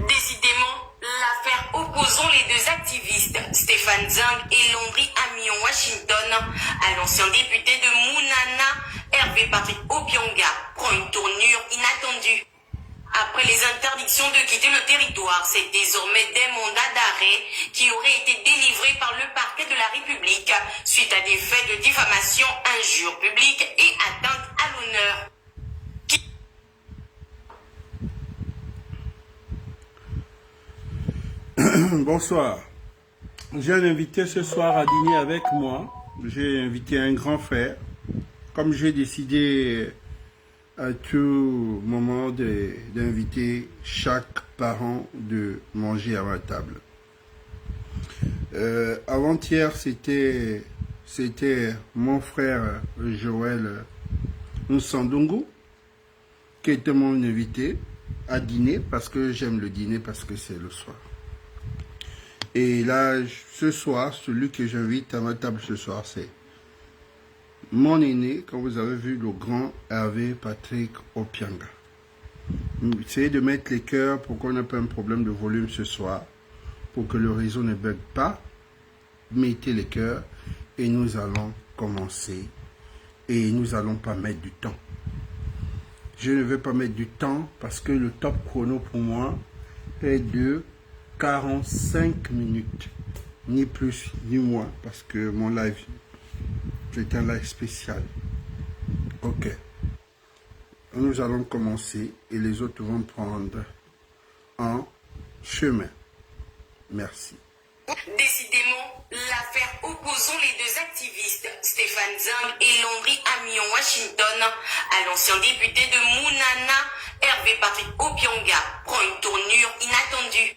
Décidément, l'affaire opposant les deux activistes, Stéphane Zeng et Landry Amion Washington, à l'ancien député de Mounana, Hervé Patrick Obianga, prend une tournure inattendue. Après les interdictions de quitter le territoire, c'est désormais des mandats d'arrêt qui auraient été délivrés par le parquet de la République suite à des faits de diffamation, injure publique et atteinte à l'honneur. Bonsoir. J'ai un invité ce soir à dîner avec moi. J'ai invité un grand frère. Comme j'ai décidé à tout moment d'inviter chaque parent de manger à ma table. Avant-hier, c'était mon frère Joël Nsandungu qui était mon invité à dîner parce que j'aime le dîner parce que c'est le soir. Et là, ce soir, celui que j'invite à ma table ce soir, c'est mon aîné, comme vous avez vu, le grand Hervé Patrick Obianga. Essayez de mettre les cœurs pour qu'on n'ait pas un problème de volume ce soir, pour que le réseau ne bug pas. Mettez les cœurs et nous allons commencer. Et nous n'allons pas mettre du temps. Je ne vais pas mettre du temps parce que le top chrono pour moi est de 45 minutes, ni plus ni moins, parce que mon live, c'est un live spécial. Ok. Nous allons commencer et les autres vont prendre en chemin. Merci. Décidément, l'affaire opposant les deux activistes, Stéphane Zeng et Landry Amion Washington, à l'ancien député de Mounana, Hervé Patrick Obianga, prend une tournure inattendue.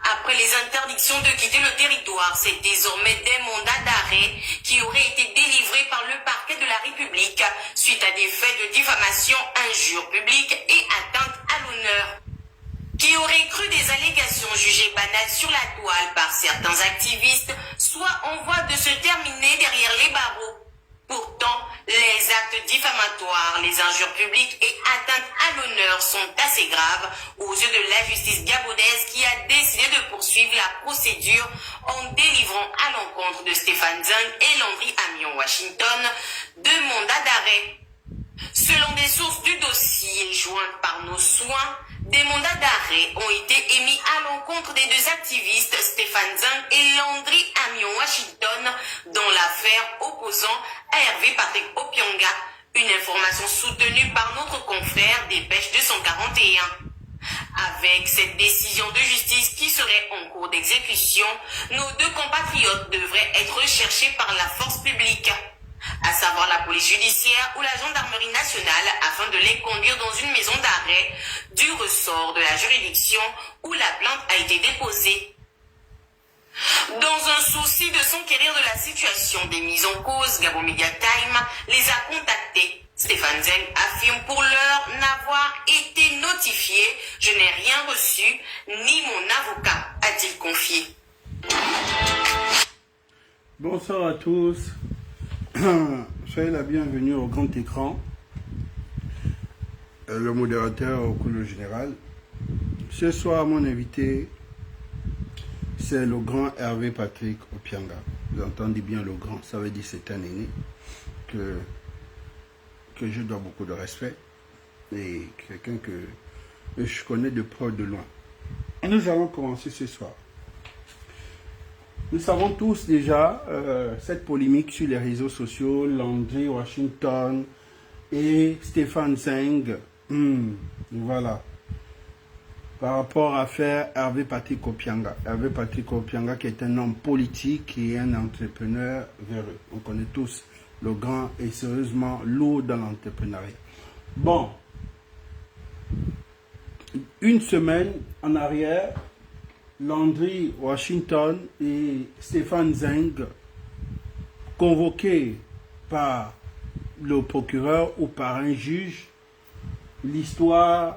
Après les interdictions de quitter le territoire, c'est désormais des mandats d'arrêt qui auraient été délivrés par le parquet de la République suite à des faits de diffamation, injure publique et atteinte à l'honneur. Qui aurait cru des allégations jugées banales sur la toile par certains activistes, soit en voie de se terminer derrière les barreaux. Pourtant, les actes diffamatoires, les injures publiques et atteintes à l'honneur sont assez graves aux yeux de la justice gabonaise qui a décidé de poursuivre la procédure en délivrant à l'encontre de Stéphane Zeng et Landry Amion Washington 2 mandats d'arrêt. Selon des sources du dossier jointes par nos soins, des mandats d'arrêt ont été émis à l'encontre des deux activistes Stéphane Zeng et Landry Amion Washington dans l'affaire opposant à Hervé Patrick Obianga, une information soutenue par notre confrère Dépêche 241. Avec cette décision de justice qui serait en cours d'exécution, nos deux compatriotes devraient être recherchés par la force publique, à savoir la police judiciaire ou la gendarmerie nationale, afin de les conduire dans une maison d'arrêt du ressort de la juridiction où la plainte a été déposée. Dans un souci de s'enquérir de la situation des mises en cause, Gabo Media Time les a contactés. Stéphane Zeng affirme pour l'heure n'avoir été notifié. Je n'ai rien reçu, ni mon avocat, a-t-il confié. Bonsoir à tous. Soyez la bienvenue au grand écran. Le modérateur au couleur général. Ce soir, mon invité, c'est le grand Hervé Patrick Obianga. Vous entendez bien le grand, ça veut dire c'est un aîné que je dois beaucoup de respect et quelqu'un que je connais de près ou de loin. Nous allons commencer ce soir. Nous savons tous déjà cette polémique sur les réseaux sociaux, Landry Washington et Stéphane Zeng. Voilà. Par rapport à faire Hervé Patrick Obianga. Hervé Patrick Obianga qui est un homme politique et un entrepreneur véreux. On connaît tous le grand et sérieusement lourd dans l'entrepreneuriat. Bon. Une semaine en arrière, Landry Washington et Stéphane Zeng, convoqués par le procureur ou par un juge, l'histoire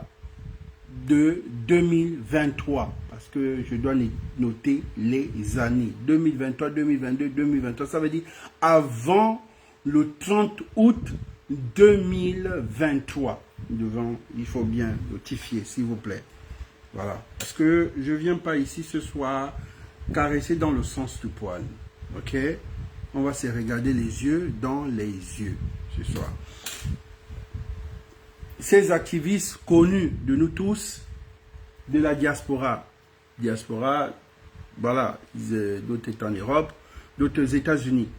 de 2023, parce que je dois noter les années 2023, 2022, 2023, ça veut dire avant le 30 août 2023. Il faut bien notifier, s'il vous plaît. Voilà. Parce que je ne viens pas ici ce soir caresser dans le sens du poil. Ok? On va se regarder les yeux dans les yeux ce soir. Ces activistes connus de nous tous, de la diaspora. Diaspora, voilà, d'autres étaient en Europe, d'autres aux États-Unis.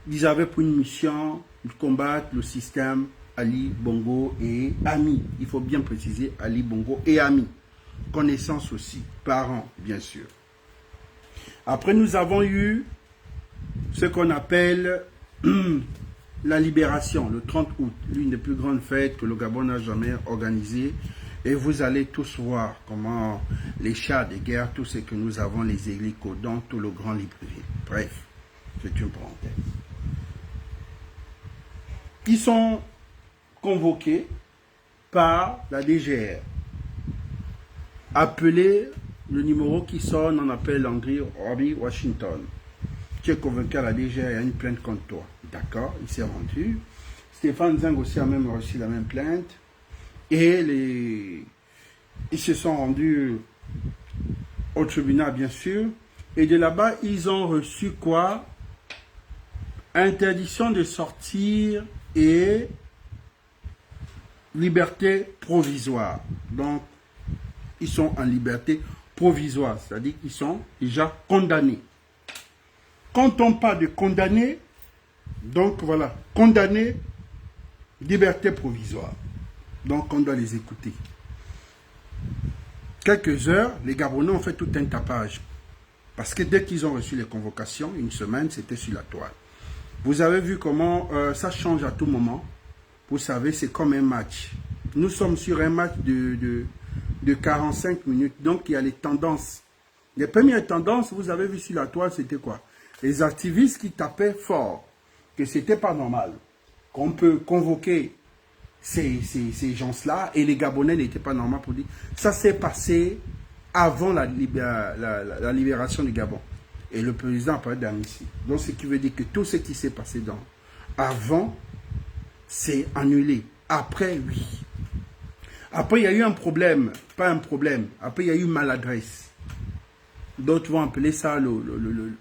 Ils avaient pour une mission de combattre le système Ali Bongo et Ami. Il faut bien préciser Ali Bongo et Ami. Connaissance aussi, parents, bien sûr. Après, nous avons eu ce qu'on appelle la libération, le 30 août, l'une des plus grandes fêtes que le Gabon n'a jamais organisées. Et vous allez tous voir comment les chars de guerre, tout ce que nous avons, les hélicos, dans tout le grand Libreville. Bref, c'est une parenthèse. Ils sont convoqués par la DGR. Appelez le numéro qui sonne, on appelle Robbie Washington. Tu es convaincu à la DGR, il y a une plainte contre toi. D'accord, il s'est rendu. Stéphane Zeng aussi a même reçu la même plainte. Et ils se sont rendus au tribunal, bien sûr. Et de là-bas, ils ont reçu quoi? Interdiction de sortir et liberté provisoire. Donc, ils sont en liberté provisoire, c'est-à-dire qu'ils sont déjà condamnés. Quand on parle de condamnés, donc voilà, condamnés, liberté provisoire. Donc on doit les écouter. Quelques heures, les Gabonais ont fait tout un tapage. Parce que dès qu'ils ont reçu les convocations, une semaine, c'était sur la toile. Vous avez vu comment ça change à tout moment. Vous savez, c'est comme un match. Nous sommes sur un match de 45 minutes. Donc, il y a les tendances. Les premières tendances, vous avez vu sur la toile, c'était quoi? Les activistes qui tapaient fort. Que ce n'était pas normal. Qu'on peut convoquer ces gens-là et les Gabonais n'étaient pas normaux pour dire. Ça s'est passé avant la libération du Gabon. Et le président a parlé d'amnistie. Donc, ce qui veut dire que tout ce qui s'est passé avant, c'est annulé. Après, oui. Après, il y a eu un problème. Pas un problème. Après, il y a eu maladresse. D'autres vont appeler ça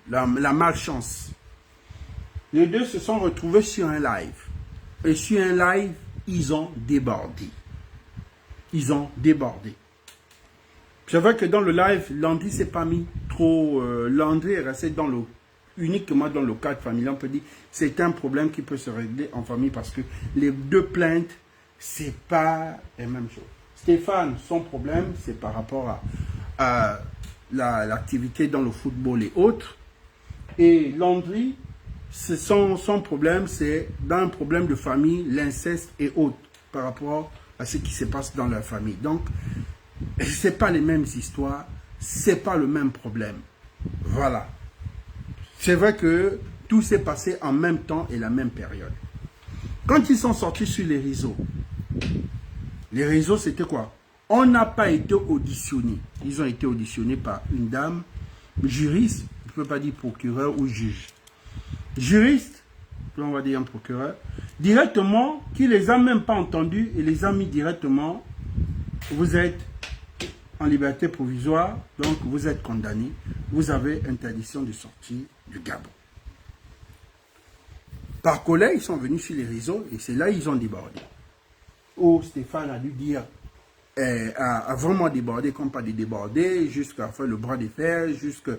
la malchance. Les deux se sont retrouvés sur un live. Et sur un live, ils ont débordé. Ils ont débordé. C'est vrai que dans le live, Landry s'est pas mis trop... Landry est resté uniquement dans le cadre familial. On peut dire c'est un problème qui peut se régler en famille parce que les deux plaintes, c'est pas la même chose. Stéphane, son problème, c'est par rapport à l'activité dans le football et autres. Et Landry, son problème, c'est dans un problème de famille, l'inceste et autres, par rapport à ce qui se passe dans la famille. Donc, ce n'est pas les mêmes histoires, ce n'est pas le même problème. Voilà. C'est vrai que tout s'est passé en même temps et la même période. Quand ils sont sortis sur les réseaux, c'était quoi? On n'a pas été auditionnés. Ils ont été auditionnés par une dame, juriste, je ne peux pas dire procureur ou juge. Juriste, on va dire un procureur, directement, qui les a même pas entendus et les a mis directement, vous êtes en liberté provisoire, donc vous êtes condamné, vous avez interdiction de sortie du Gabon. Par collègue, ils sont venus sur les réseaux et c'est là qu'ils ont débordé. Oh, Stéphane a dû dire, a vraiment débordé, comme pas de déborder, jusqu'à faire le bras de fer, jusqu'à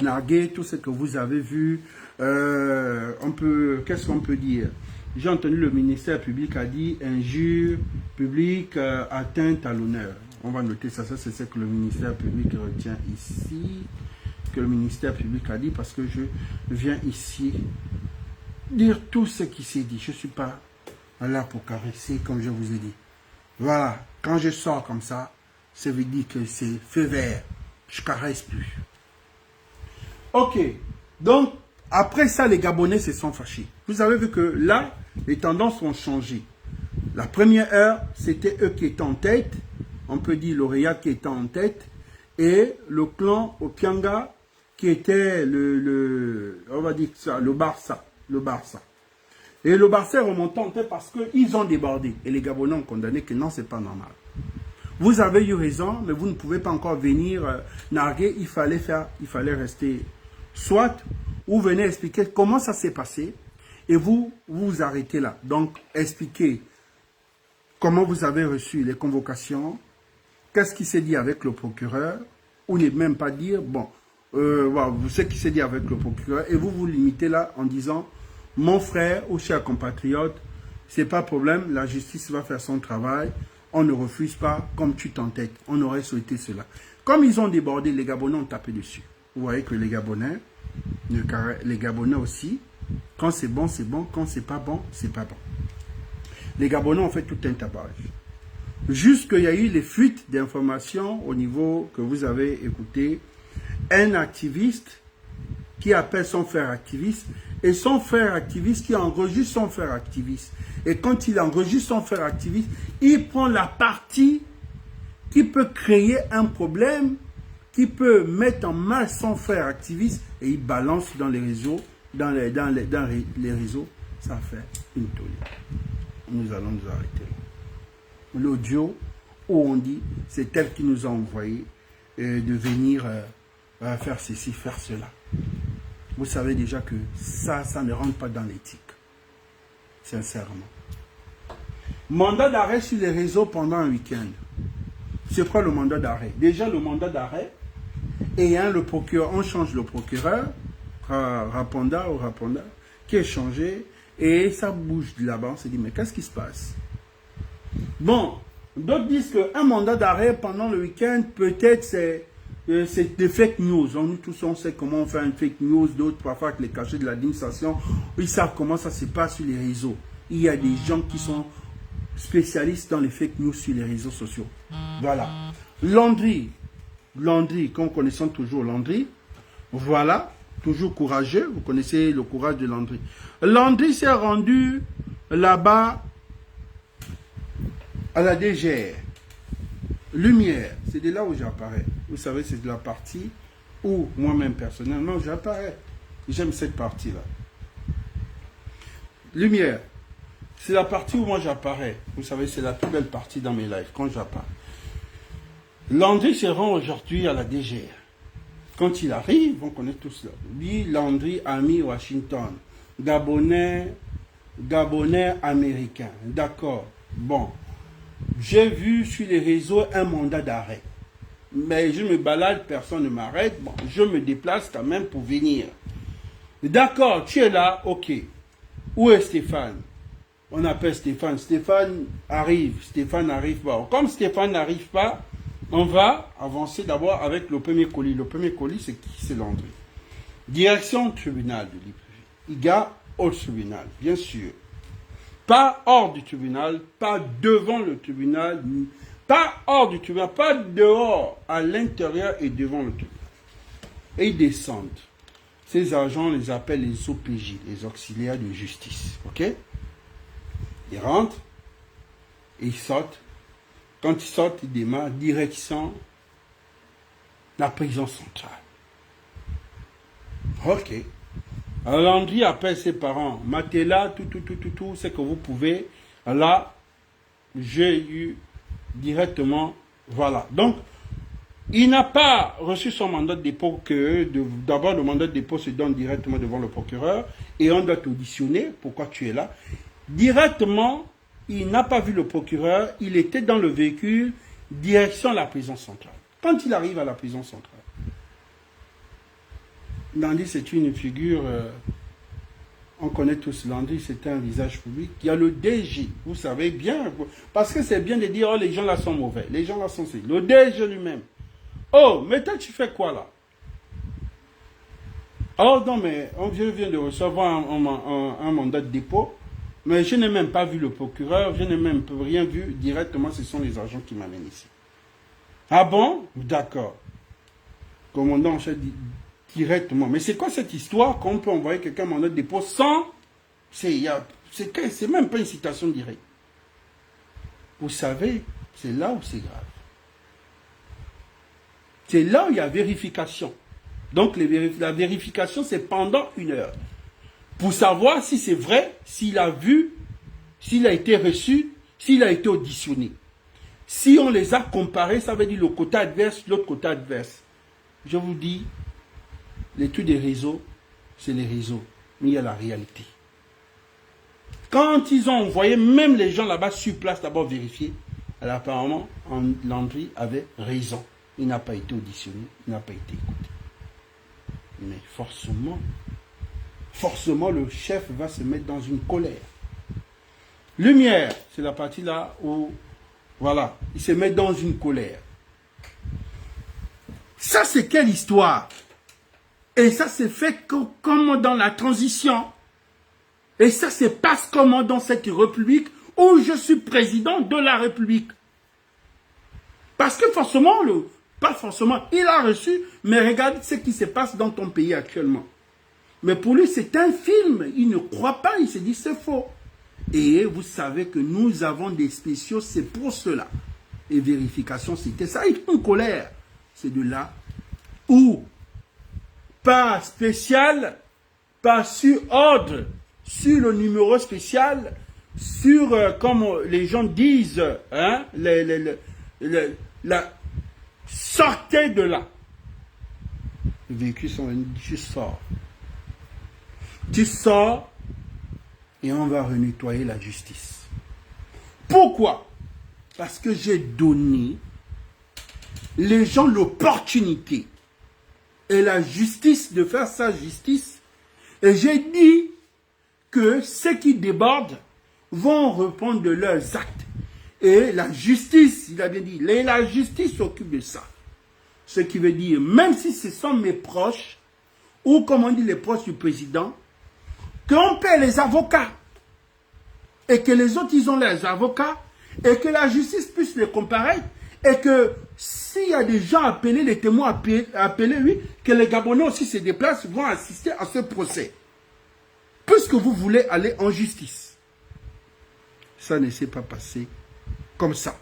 narguer, tout ce que vous avez vu. Qu'est-ce qu'on peut dire? J'ai entendu le ministère public a dit injure publique, atteinte à l'honneur. On va noter ça, c'est ce que le ministère public retient ici, que le ministère public a dit, parce que je viens ici dire tout ce qui s'est dit. Je ne suis pas là pour caresser, comme je vous ai dit. Voilà, quand je sors comme ça, ça veut dire que c'est feu vert. Je ne caresse plus. Ok, donc, après ça, les Gabonais se sont fâchés. Vous avez vu que là, les tendances ont changé. La première heure, c'était eux qui étaient en tête. On peut dire l'Oréal qui était en tête. Et le clan Opianga qui était on va dire ça, le Barça. Et le Barça est remonté en tête parce qu'ils ont débordé. Et les Gabonais ont condamné que non, c'est pas normal. Vous avez eu raison, mais vous ne pouvez pas encore venir narguer. Il fallait rester soit, ou venez expliquer comment ça s'est passé, et vous arrêtez là. Donc, expliquez comment vous avez reçu les convocations, qu'est-ce qui s'est dit avec le procureur, ou ne même pas dire, bon, voilà, ce qui s'est dit avec le procureur, et vous vous limitez là en disant, mon frère ou cher compatriote, c'est pas problème, la justice va faire son travail, on ne refuse pas comme tu t'entêtes, on aurait souhaité cela. Comme ils ont débordé, les Gabonais ont tapé dessus. Vous voyez que les Gabonais aussi, quand c'est bon, quand c'est pas bon, c'est pas bon. Les Gabonais ont fait tout un tapage. Jusqu'il y a eu les fuites d'informations au niveau que vous avez écouté, un activiste qui appelle son frère activiste et son frère activiste qui enregistre son frère activiste. Et quand il enregistre son frère activiste, il prend la partie qui peut créer un problème, qui peut mettre en mal son frère activiste et il balance dans les réseaux, dans les réseaux. Ça fait une tolle. Nous allons nous arrêter là. L'audio où on dit, c'est elle qui nous a envoyé de venir faire ceci, faire cela. Vous savez déjà que ça ne rentre pas dans l'éthique. Sincèrement. Mandat d'arrêt sur les réseaux pendant un week-end. C'est quoi le mandat d'arrêt? Déjà le mandat d'arrêt, et le procureur, on change le procureur, Raponda ou Raponda, qui est changé, et ça bouge de là-bas, on se dit, mais qu'est-ce qui se passe? Bon, d'autres disent qu'un mandat d'arrêt pendant le week-end, peut-être c'est des fake news. Nous tous, on sait comment on fait une fake news, d'autres parfois avec les cachets de l'administration, ils savent comment ça se passe sur les réseaux. Il y a des gens qui sont spécialistes dans les fake news sur les réseaux sociaux. Voilà. Landry, comme connaissons toujours Landry, voilà, toujours courageux, vous connaissez le courage de Landry. Landry s'est rendu là-bas à la DGR. Lumière, c'est de là où j'apparais. Vous savez, c'est de la partie où moi-même personnellement j'apparais. J'aime cette partie-là. Lumière, c'est la partie où moi j'apparais. Vous savez, c'est la plus belle partie dans mes lives, quand j'apparais. Landry se rend aujourd'hui à la DGR. Quand il arrive, on connaît tout cela. Lui, Landry, ami Washington. Gabonais américain. D'accord. Bon. J'ai vu sur les réseaux un mandat d'arrêt. Mais je me balade, personne ne m'arrête. Bon, je me déplace quand même pour venir. D'accord, tu es là, ok. Où est Stéphane? On appelle Stéphane. Stéphane arrive pas. Comme Stéphane n'arrive pas, on va avancer d'abord avec le premier colis. Le premier colis, c'est qui? C'est Landry. Direction tribunal de l'IPV. Il gars au tribunal, bien sûr. Pas hors du tribunal, pas devant le tribunal, pas hors du tribunal, pas dehors, à l'intérieur et devant le tribunal. Et ils descendent. Ces agents, on les appelle les OPJ, les auxiliaires de justice. Ok? Ils rentrent, et ils sortent. Quand ils sortent, ils démarrent direction la prison centrale. Ok. Alors Landry appelle ses parents. Matela, tout, c'est que vous pouvez. Là, j'ai eu directement. Voilà. Donc, il n'a pas reçu son mandat de dépôt que d'abord le mandat de dépôt se donne directement devant le procureur et on doit t'auditionner. Pourquoi tu es là? Directement, il n'a pas vu le procureur. Il était dans le véhicule, direction la prison centrale. Quand il arrive à la prison centrale, Landry, c'est une figure, on connaît tous Landry, c'est un visage public. Il y a le DG, vous savez bien, parce que c'est bien de dire, oh, les gens là sont mauvais, les gens là sont... Le DG lui-même. Oh, mais toi, tu fais quoi là? Oh non, mais je viens de recevoir un mandat de dépôt, mais je n'ai même pas vu le procureur, je n'ai même rien vu directement, ce sont les agents qui m'amènent ici. Ah bon? D'accord. Commandant en chef directement. Mais c'est quoi cette histoire qu'on peut envoyer quelqu'un mandat de dépôt sans... C'est même pas une citation directe. Vous savez, c'est là où c'est grave. C'est là où il y a vérification. Donc la vérification, c'est pendant 1 heure. Pour savoir si c'est vrai, s'il a vu, s'il a été reçu, s'il a été auditionné. Si on les a comparés, ça veut dire le côté adverse, l'autre côté adverse. Je vous dis, les trucs des réseaux, c'est les réseaux. Mais il y a la réalité. Quand ils ont envoyé, même les gens là-bas sur place, d'abord vérifier, alors apparemment, Landry avait raison. Il n'a pas été auditionné, il n'a pas été écouté. Mais forcément, le chef va se mettre dans une colère. Lumière, c'est la partie là où, voilà, il se met dans une colère. Ça, c'est quelle histoire? Et ça s'est fait comment dans la transition? Et ça se passe comment dans cette république où je suis président de la république? Parce que forcément, pas forcément, il a reçu, mais regarde ce qui se passe dans ton pays actuellement. Mais pour lui, c'est un film. Il ne croit pas, il se dit c'est faux. Et vous savez que nous avons des spéciaux, c'est pour cela. Et vérification, c'était ça. Il est en colère. C'est de là où, pas spécial, pas sur ordre, sur le numéro spécial, sur, comme les gens disent, hein, sortez de là. Les véhicules sont venus, tu sors. Tu sors et on va renettoyer la justice. Pourquoi? Parce que j'ai donné les gens l'opportunité et la justice de faire sa justice. Et j'ai dit que ceux qui débordent vont répondre de leurs actes. Et la justice, il a bien dit, la justice s'occupe de ça. Ce qui veut dire, même si ce sont mes proches, ou comme on dit les proches du président, qu'on paie les avocats, et que les autres, ils ont leurs avocats, et que la justice puisse les comparer, et que s'il y a des gens appelés, les témoins appelés, oui, que les Gabonais aussi se déplacent, vont assister à ce procès. Puisque vous voulez aller en justice. Ça ne s'est pas passé comme ça.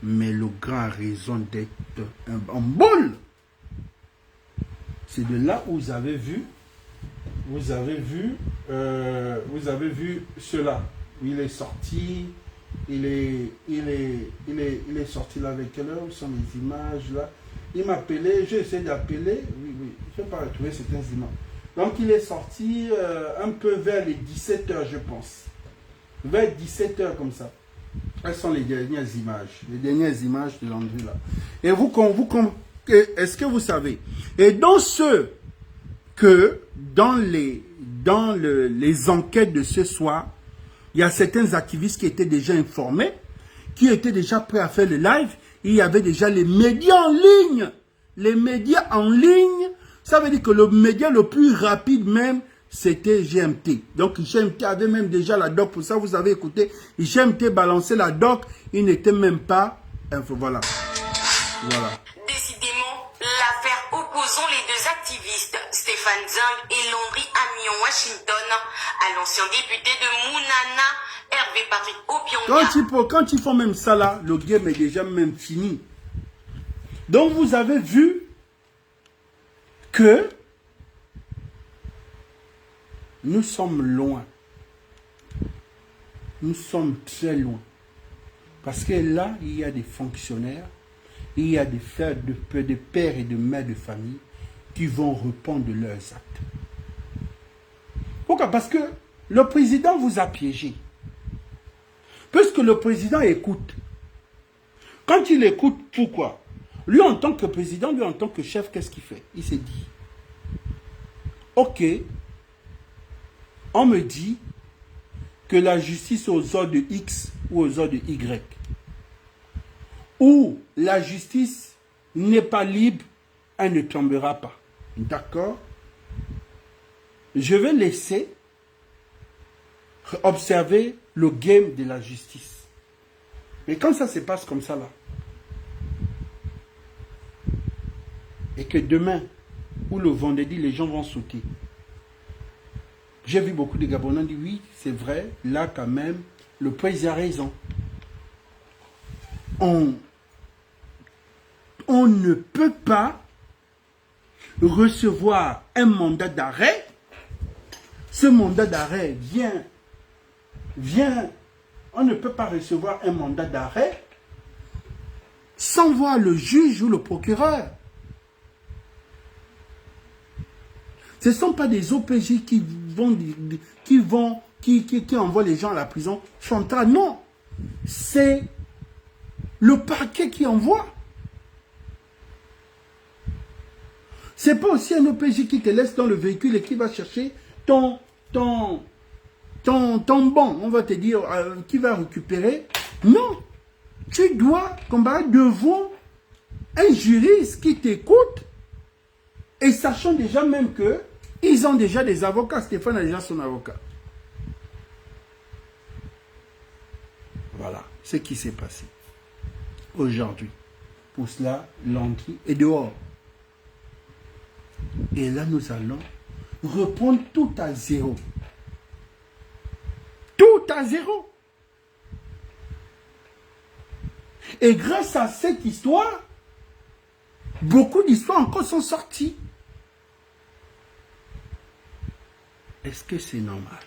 Mais le grand a raison d'être en boule. C'est de là où vous avez vu cela. Il est sorti, il est sorti là avec quelle heure? Où sont les images là? Il m'a appelé, j'ai essayé d'appeler, oui, je n'ai pas retrouvé certaines images. Donc il est sorti un peu vers les 17h, je pense. Vers 17h comme ça. Elles sont les dernières images de Landry là. Et est-ce que vous savez? Et dans ceux que, dans les enquêtes de ce soir, il y a certains activistes qui étaient déjà informés, qui étaient déjà prêts à faire le live. Il y avait déjà les médias en ligne. Les médias en ligne, ça veut dire que le média le plus rapide même, c'était GMT. Donc GMT avait même déjà la doc. Pour ça, vous avez écouté, GMT balançait la doc. Il n'était même pas... Voilà. Décidément, l'affaire opposant les deux activistes, Stéphane Zing et Landry Amion Washington, à l'ancien député de Mounana, Hervé Patrick Opiong. Quand ils font même ça là, le game est déjà même fini. Donc vous avez vu que nous sommes loin. Nous sommes très loin. Parce que là, il y a des fonctionnaires, il y a des pères et de mères de famille qui vont répondre de leurs actes. Pourquoi? Parce que le président vous a piégé. Puisque le président écoute. Quand il écoute, pourquoi? Lui, en tant que président, lui, en tant que chef, qu'est-ce qu'il fait? Il s'est dit, ok, on me dit que la justice aux ordres de X ou aux ordres de Y, ou la justice n'est pas libre, elle ne tombera pas. D'accord? Je vais laisser observer le game de la justice. Mais quand ça se passe comme ça là, et que demain ou le vendredi, les gens vont sauter. J'ai vu beaucoup de Gabonais dire oui, c'est vrai, là quand même, le président a raison. On ne peut pas recevoir un mandat d'arrêt. Ce mandat d'arrêt vient on ne peut pas recevoir un mandat d'arrêt sans voir le juge ou le procureur. Ce ne sont pas des OPJ qui envoient les gens à la prison centrale. Non, c'est le parquet qui envoie. C'est pas aussi un OPJ qui te laisse dans le véhicule et qui va chercher ton banc, on va te dire, qui va récupérer. Non, tu dois combattre devant un juriste qui t'écoute et sachant déjà même que ils ont déjà des avocats. Stéphane a déjà son avocat. Voilà ce qui s'est passé aujourd'hui. Pour cela, Landry est dehors. Et là, nous allons reprendre tout à zéro. Tout à zéro. Et grâce à cette histoire, beaucoup d'histoires encore sont sorties. Est-ce que c'est normal?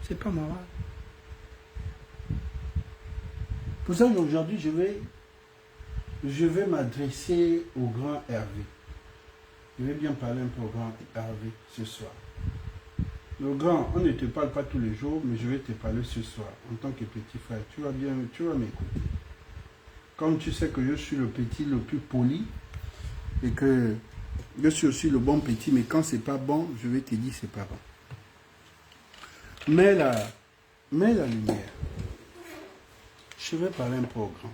C'est pas normal. Pour ça, aujourd'hui, je vais m'adresser au grand Hervé. Je vais bien parler un peu au grand Hervé ce soir. Le grand, on ne te parle pas tous les jours, mais je vais te parler ce soir. En tant que petit frère, tu vas m'écouter. Comme tu sais que je suis le petit le plus poli, et que je suis aussi le bon petit, mais quand c'est pas bon, je vais te dire c'est pas bon. Mets la lumière. Je vais parler un peu au grand.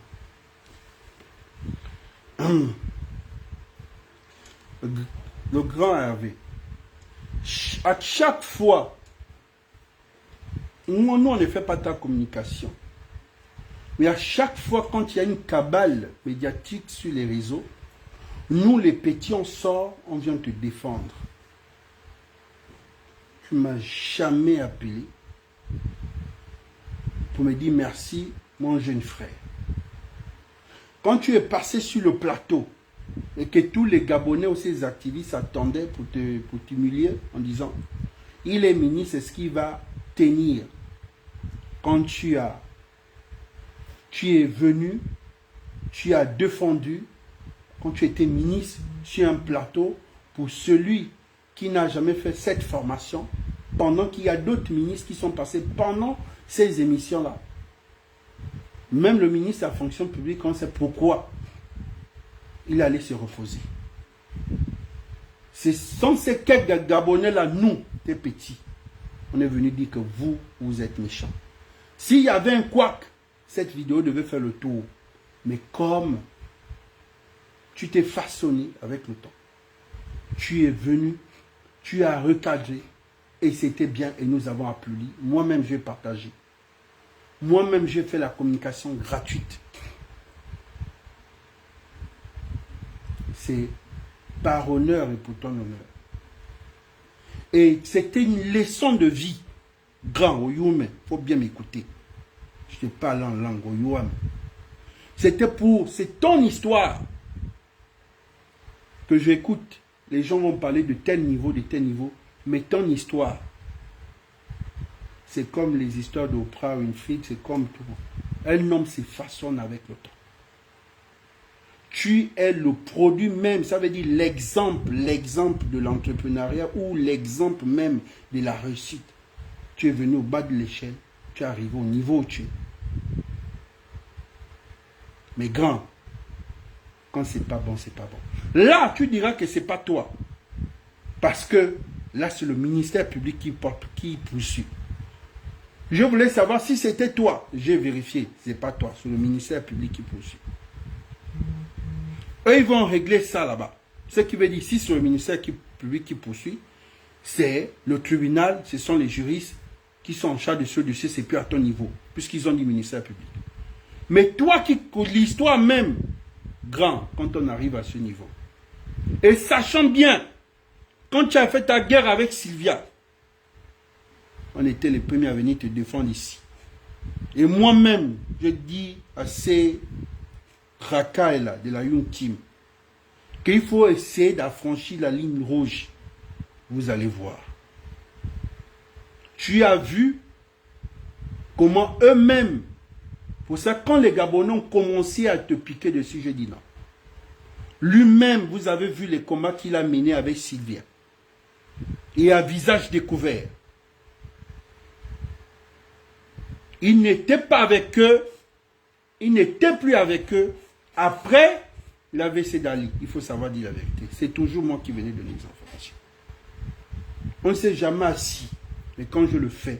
Le grand Hervé. À chaque fois, nous on ne fait pas ta communication. Mais à chaque fois, quand il y a une cabale médiatique sur les réseaux, nous les petits, on sort, on vient te défendre. Tu ne m'as jamais appelé pour me dire merci, mon jeune frère. Quand tu es passé sur le plateau et que tous les Gabonais ou ces activistes attendaient pour t'humilier en disant il est ministre, c'est ce qui va tenir. Quand tu es venu, tu as défendu, quand tu étais ministre, sur un plateau pour celui qui n'a jamais fait cette formation, pendant qu'il y a d'autres ministres qui sont passés pendant ces émissions-là. Même le ministre de la fonction publique, on sait pourquoi il allait se reposer. Ce sont ces quelques Gabonais-là, nous, les petits, on est venu dire que vous êtes méchants. S'il y avait un couac, cette vidéo devait faire le tour. Mais comme tu t'es façonné avec le temps, tu es venu, tu as recadré, et c'était bien, et nous avons applaudi. Moi-même, j'ai partagé. Moi-même, j'ai fait la communication gratuite. C'est par honneur et pour ton honneur. Et c'était une leçon de vie. Grand, Oyoume, il faut bien m'écouter. Je te parle en langue, Oyoume. C'est ton histoire que j'écoute. Les gens vont parler de tel niveau, mais ton histoire, c'est comme les histoires d'Oprah Winfrey, c'est comme tout. Un homme se façonne avec le temps. Tu es le produit même, ça veut dire l'exemple de l'entrepreneuriat ou l'exemple même de la réussite. Tu es venu au bas de l'échelle, tu es arrivé au niveau où tu es. Mais grand, quand c'est pas bon, c'est pas bon. Là, tu diras que c'est pas toi. Parce que là, c'est le ministère public qui poursuit. Je voulais savoir si c'était toi. J'ai vérifié, c'est pas toi, c'est le ministère public qui poursuit. Eux, ils vont régler ça là-bas. Ce qui veut dire, si c'est le ministère public qui poursuit, c'est le tribunal, ce sont les juristes qui sont en charge de ce dossier, c'est plus à ton niveau, puisqu'ils ont dit ministère public. Mais toi l'histoire même, grand, quand on arrive à ce niveau. Et sachant bien, quand tu as fait ta guerre avec Sylvia, on était les premiers à venir te défendre ici. Et moi-même, je dis à ces racailles là de la Young Team qu'il faut essayer d'affranchir la ligne rouge. Vous allez voir. Tu as vu Comment eux-mêmes, pour ça, quand les Gabonais ont commencé à te piquer dessus, j'ai dit non. Lui-même, vous avez vu les combats qu'il a menés avec Sylvia. Et à visage découvert. Il n'était pas avec eux. Il n'était plus avec eux. Après l'AVC d'Ali. Il faut savoir dire la vérité. C'est toujours moi qui venais donner les informations. On ne s'est jamais assis. Mais quand je le fais,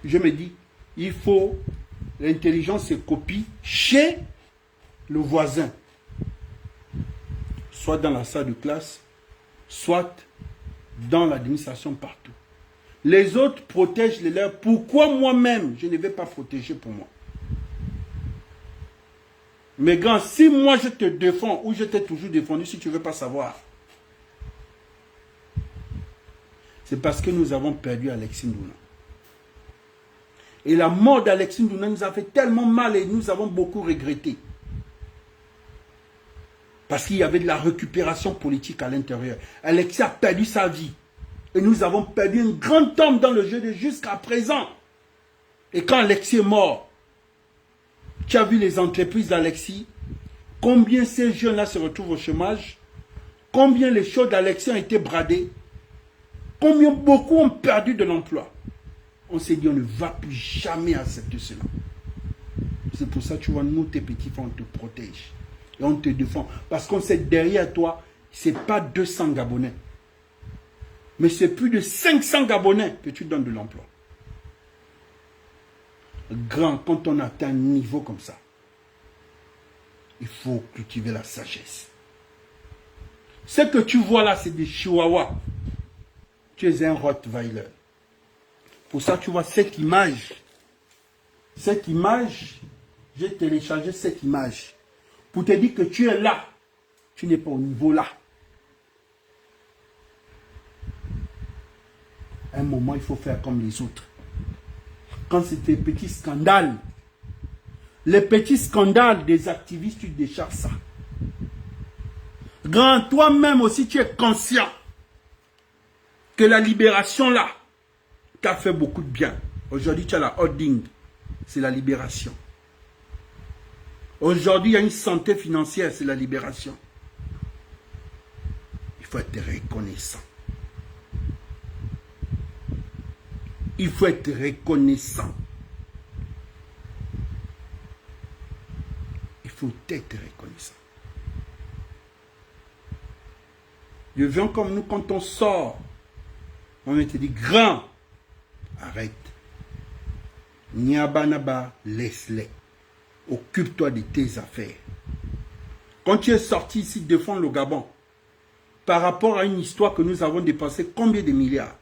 je me dis, il faut, l'intelligence se copie chez le voisin. Soit dans la salle de classe, soit dans l'administration partout. Les autres protègent les leurs. Pourquoi moi-même, je ne vais pas protéger pour moi? Mais grand, si moi je te défends, ou je t'ai toujours défendu, si tu ne veux pas savoir, c'est parce que nous avons perdu Alexis Ndouna. Et la mort d'Alexis Ndouna nous a fait tellement mal et nous avons beaucoup regretté. Parce qu'il y avait de la récupération politique à l'intérieur. Alexis a perdu sa vie. Et nous avons perdu un grand homme dans le jeu de jusqu'à présent. Et quand Alexis est mort, tu as vu les entreprises d'Alexis, combien ces jeunes-là se retrouvent au chômage, combien les choses d'Alexis ont été bradées, combien beaucoup ont perdu de l'emploi. On s'est dit, on ne va plus jamais accepter cela. C'est pour ça que tu vois, nous, tes petits frères, on te protège. Et on te défend. Parce qu'on sait derrière toi, ce n'est pas 200 Gabonais. Mais c'est plus de 500 Gabonais que tu donnes de l'emploi. Grand, quand on atteint un niveau comme ça, il faut cultiver la sagesse. Ce que tu vois là, c'est des chihuahuas. Tu es un Rottweiler. Pour ça, tu vois cette image. Cette image, j'ai téléchargé cette image. Pour te dire que tu es là. Tu n'es pas au niveau là. À un moment, il faut faire comme les autres. Quand c'est des petits scandales, les petits scandales des activistes, tu décharges ça. Grand, toi-même aussi, tu es conscient que la libération là t'a fait beaucoup de bien. Aujourd'hui, tu as la holding, c'est la libération. Aujourd'hui, il y a une santé financière, c'est la libération. Il faut être reconnaissant. Il faut être reconnaissant. Il faut être reconnaissant. Je viens comme nous, quand on sort, on te dit, grand, arrête. Niabanaba, laisse-les. Occupe-toi de tes affaires. Quand tu es sorti ici défendre le Gabon, par rapport à une histoire que nous avons dépensé combien de milliards?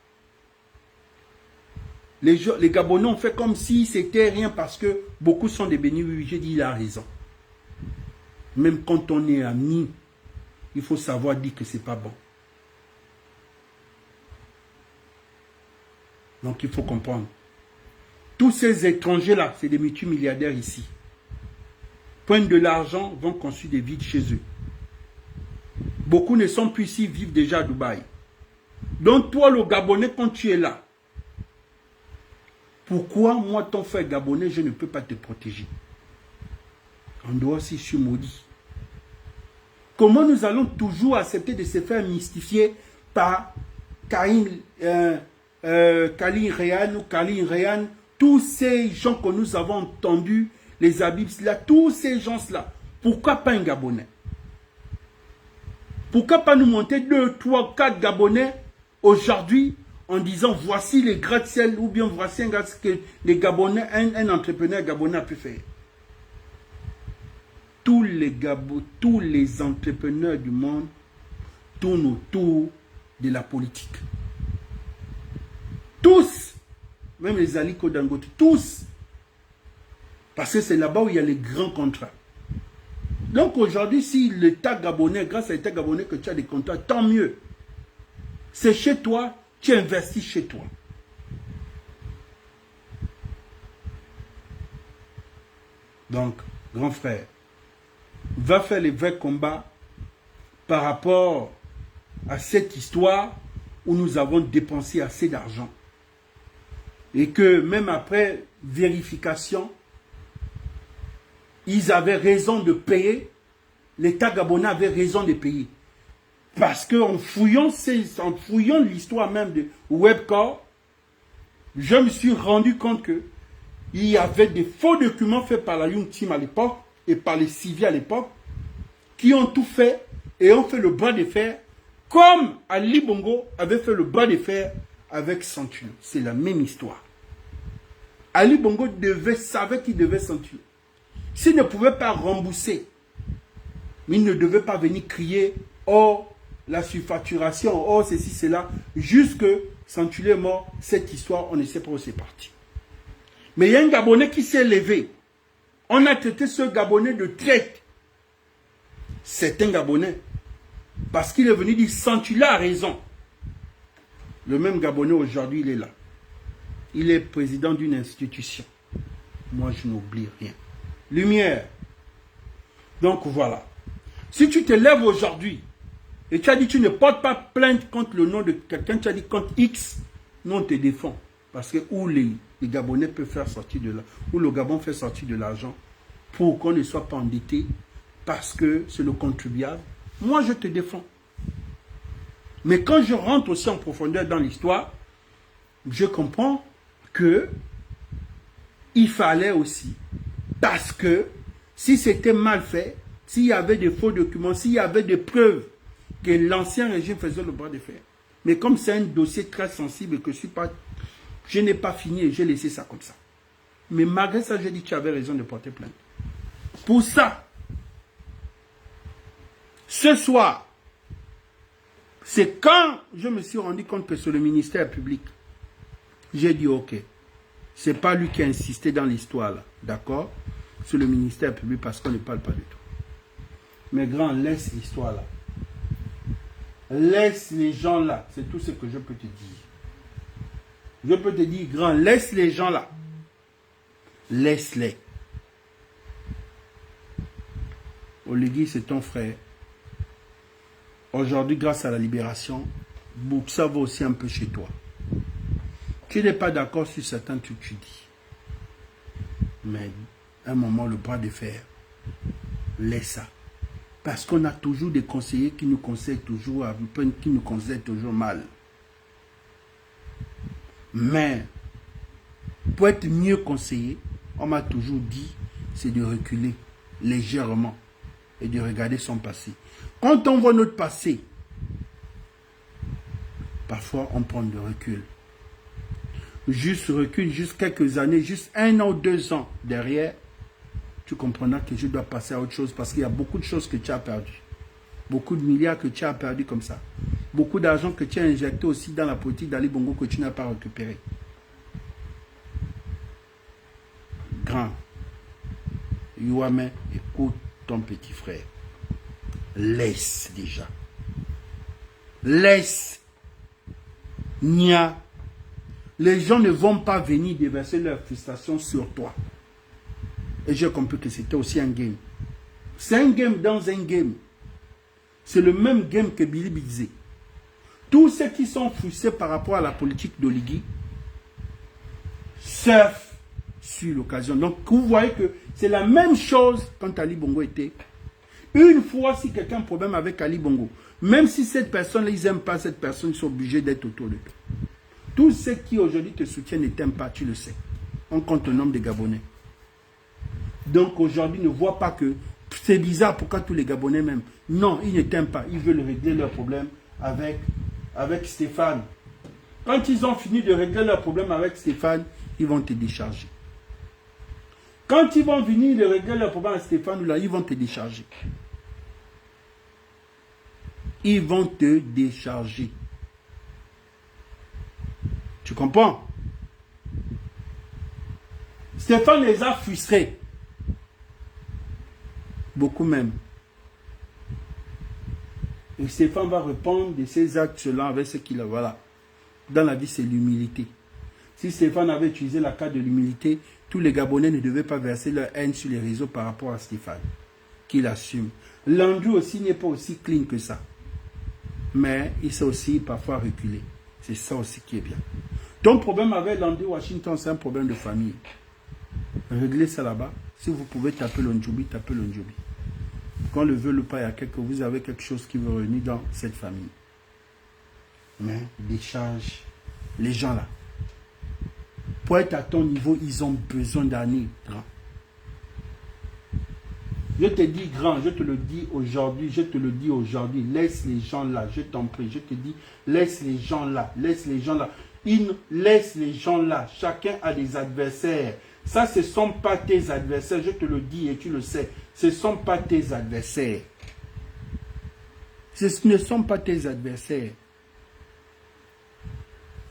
Les Gabonais ont fait comme si c'était rien parce que beaucoup sont des bénis. Oui, j'ai dit, il a raison. Même quand on est amis, il faut savoir dire que c'est pas bon. Donc il faut comprendre. Tous ces étrangers-là, c'est des multimilliardaires ici. Prennent de l'argent, vont construire des villes chez eux. Beaucoup ne sont plus ici, vivent déjà à Dubaï. Donc toi, le Gabonais, quand tu es là, pourquoi moi, ton frère Gabonais, je ne peux pas te protéger? En dehors, si je suis maudit. Comment nous allons toujours accepter de se faire mystifier par Karim Réan ou Karim Réan, tous ces gens que nous avons entendus, les Habibs là, tous ces gens-là, pourquoi pas un Gabonais? Pourquoi pas nous monter 2, 3, 4 Gabonais aujourd'hui en disant voici les gratte-ciel ou bien voici un gars que les Gabonais, un entrepreneur Gabonais a pu faire. Tous les entrepreneurs du monde tournent autour de la politique. Tous, même les Aliko Dangote, tous. Parce que c'est là-bas où il y a les grands contrats. Donc aujourd'hui, si l'État gabonais, grâce à l'État gabonais que tu as des contrats, tant mieux. C'est chez toi, tu investis chez toi. Donc, grand frère, va faire les vrais combats par rapport à cette histoire où nous avons dépensé assez d'argent. et que même après vérification, ils avaient raison de payer, l'État gabonais avait raison de payer. Parce qu'en fouillant l'histoire même de Webcor, je me suis rendu compte que il y avait des faux documents faits par la Young Team à l'époque et par les civils à l'époque qui ont tout fait et ont fait le bras de fer comme Ali Bongo avait fait le bras de fer avec Centurion. C'est la même histoire. Ali Bongo savait qu'il devait Centurion. S'il ne pouvait pas rembourser, il ne devait pas venir crier « Oh, la surfacturation, oh, ceci, cela », jusque Centurion est mort. Cette histoire, on ne sait pas où c'est parti. Mais il y a un Gabonais qui s'est levé. On a traité ce Gabonais de traite. C'est un Gabonais. Parce qu'il est venu dire, Centurion a raison. Le même Gabonais aujourd'hui, il est là. Il est président d'une institution. Moi, je n'oublie rien. Lumière. Donc, voilà. Si tu te lèves aujourd'hui et tu as dit, tu ne portes pas plainte contre le nom de quelqu'un, tu as dit contre X, nous, on te défend. Parce que où les Gabonais peuvent faire sortir de l'argent, où le Gabon fait sortir de l'argent pour qu'on ne soit pas endetté, parce que c'est le contribuable, moi, je te défends. Mais quand je rentre aussi en profondeur dans l'histoire, je comprends que il fallait aussi, parce que si c'était mal fait, s'il y avait des faux documents, s'il y avait des preuves que l'ancien régime faisait le bras de fer. Mais comme c'est un dossier très sensible et que je n'ai pas fini et j'ai laissé ça comme ça. Mais malgré ça, j'ai dit que tu avais raison de porter plainte. Pour ça, ce soir, c'est quand je me suis rendu compte que c'est le ministère public. J'ai dit ok. C'est pas lui qui a insisté dans l'histoire là. D'accord? C'est le ministère public parce qu'on ne parle pas du tout. Mais grand, laisse l'histoire là. Laisse les gens là. C'est tout ce que je peux te dire. Je peux te dire, grand, laisse les gens là. Laisse-les. Oligui, c'est ton frère. Aujourd'hui, grâce à la libération, ça va aussi un peu chez toi. Tu n'es pas d'accord sur certains trucs que tu dis. Mais à un moment, le bras de fer, laisse ça. Parce qu'on a toujours des conseillers qui nous conseillent toujours, qui nous conseillent toujours mal. Mais, pour être mieux conseillé, on m'a toujours dit, c'est de reculer légèrement et de regarder son passé. Quand on voit notre passé, parfois on prend de recul. Juste recul, juste quelques années, juste 1 an ou 2 ans derrière, tu comprendras que je dois passer à autre chose parce qu'il y a beaucoup de choses que tu as perdues. Beaucoup de milliards que tu as perdus comme ça. Beaucoup d'argent que tu as injecté aussi dans la politique d'Ali Bongo que tu n'as pas récupéré. Grand. Youame, écoute ton petit frère. Laisse déjà. Laisse. Nia. Les gens ne vont pas venir déverser leur frustration sur toi. Et j'ai compris que c'était aussi un game. C'est un game dans un game. C'est le même game que Billy disait. Tous ceux qui sont frustrés par rapport à la politique d'Oligui surfent sur l'occasion. Donc vous voyez que c'est la même chose quand Ali Bongo était. Une fois, si quelqu'un a un problème avec Ali Bongo, même si cette personne, ils n'aiment pas cette personne, ils sont obligés d'être autour de toi. Tous ceux qui aujourd'hui te soutiennent ne t'aiment pas, tu le sais. On compte le nombre de Gabonais. Donc aujourd'hui, ne vois pas que c'est bizarre pourquoi tous les Gabonais m'aiment. Non, ils ne t'aiment pas. Ils veulent régler leurs problèmes avec Stéphane. Quand ils ont fini de régler leurs problèmes avec Stéphane, ils vont te décharger. Quand ils vont venir de régler leurs problèmes avec Stéphane, là, ils vont te décharger. Ils vont te décharger. Tu comprends? Stéphane les a frustrés. Beaucoup même. Et Stéphane va répondre de ses actes-là avec ce qu'il a. Voilà. Dans la vie, c'est l'humilité. Si Stéphane avait utilisé la carte de l'humilité, tous les Gabonais ne devaient pas verser leur haine sur les réseaux par rapport à Stéphane. Qu'il assume. Landry aussi n'est pas aussi clean que ça. Mais il sait aussi parfois reculer. C'est ça aussi qui est bien. Ton problème avec Landry Washington, c'est un problème de famille. Réglez ça là-bas. Si vous pouvez taper l'Ondjoubi, tapez l'Ondjoubi. Quand le veut le pas, il y a vous avez quelque chose qui vous réunit dans cette famille. Mais décharge les gens là. Pour être à ton niveau, ils ont besoin d'années, grand. Je te dis grand, je te le dis aujourd'hui, laisse les gens là, je t'en prie, je te dis, laisse les gens là. Laisse les gens là, chacun a des adversaires. Ça, ce ne sont pas tes adversaires, je te le dis et tu le sais, ce ne sont pas tes adversaires. Ce ne sont pas tes adversaires.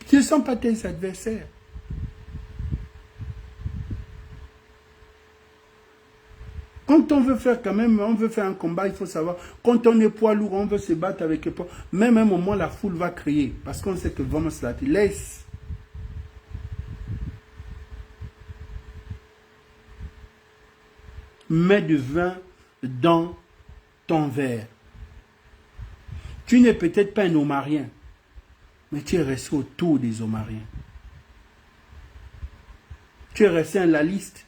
Ce ne sont pas tes adversaires. Quand on veut faire quand même, on veut faire un combat, il faut savoir, quand on est poids lourd, on veut se battre avec les poids, même à un moment, la foule va crier, parce qu'on sait que vraiment cela te laisse. Mets du vin dans ton verre. Tu n'es peut-être pas un Omarien, mais tu es resté autour des Omariens. Tu es resté un laliste.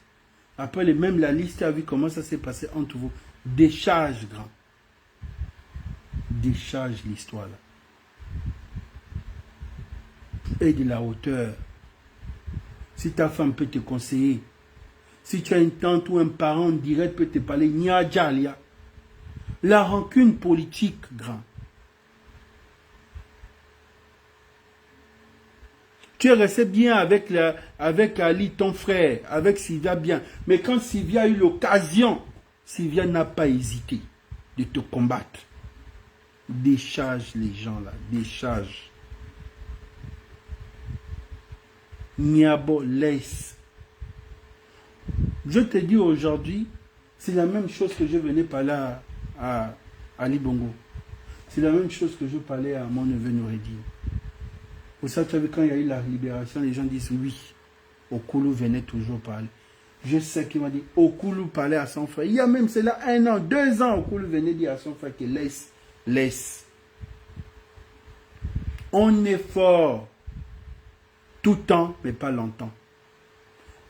Après, même la liste a vu comment ça s'est passé entre vous. Décharge, grand. Décharge l'histoire là. Et de la hauteur. Si ta femme peut te conseiller, si tu as une tante ou un parent direct peut te parler, nia jalia. La rancune politique, grand. Tu es resté bien avec Ali, ton frère, avec Sylvia bien. Mais quand Sylvia a eu l'occasion, Sylvia n'a pas hésité de te combattre. Décharge les gens là, décharge. Niabo, laisse. Je te dis aujourd'hui, c'est la même chose que je venais parler à Ali Bongo. C'est la même chose que je parlais à mon neveu Noureddin. Pour ça, tu as vu, quand il y a eu la libération, les gens disent oui. Okulu venait toujours parler. Je sais qu'il m'a dit, Okulu parlait à son frère. Il y a même, c'est là 1 an, 2 ans, Okulu venait dire à son frère que laisse. On est fort tout temps, mais pas longtemps.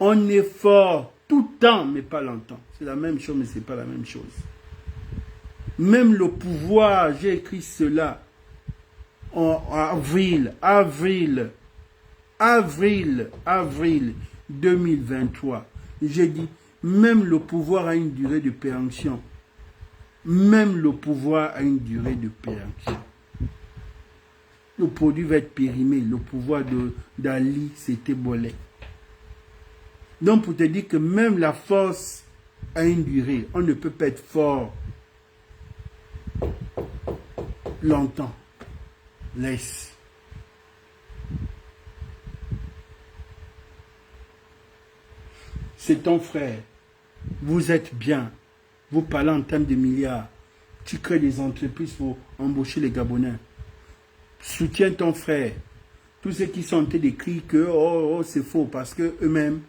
On est fort tout temps, mais pas longtemps. C'est la même chose, mais ce n'est pas la même chose. Même le pouvoir, j'ai écrit cela. En avril 2023, j'ai dit, même le pouvoir a une durée de péremption. Même le pouvoir a une durée de péremption. Le produit va être périmé. Le pouvoir d'Ali, c'était Bolé. Donc, pour te dire que même la force a une durée. On ne peut pas être fort longtemps. Laisse. C'est ton frère. Vous êtes bien. Vous parlez en termes de milliards. Tu crées des entreprises pour embaucher les Gabonais. Soutiens ton frère. Tous ceux qui sont en train d'écrire que c'est faux parce que eux-mêmes,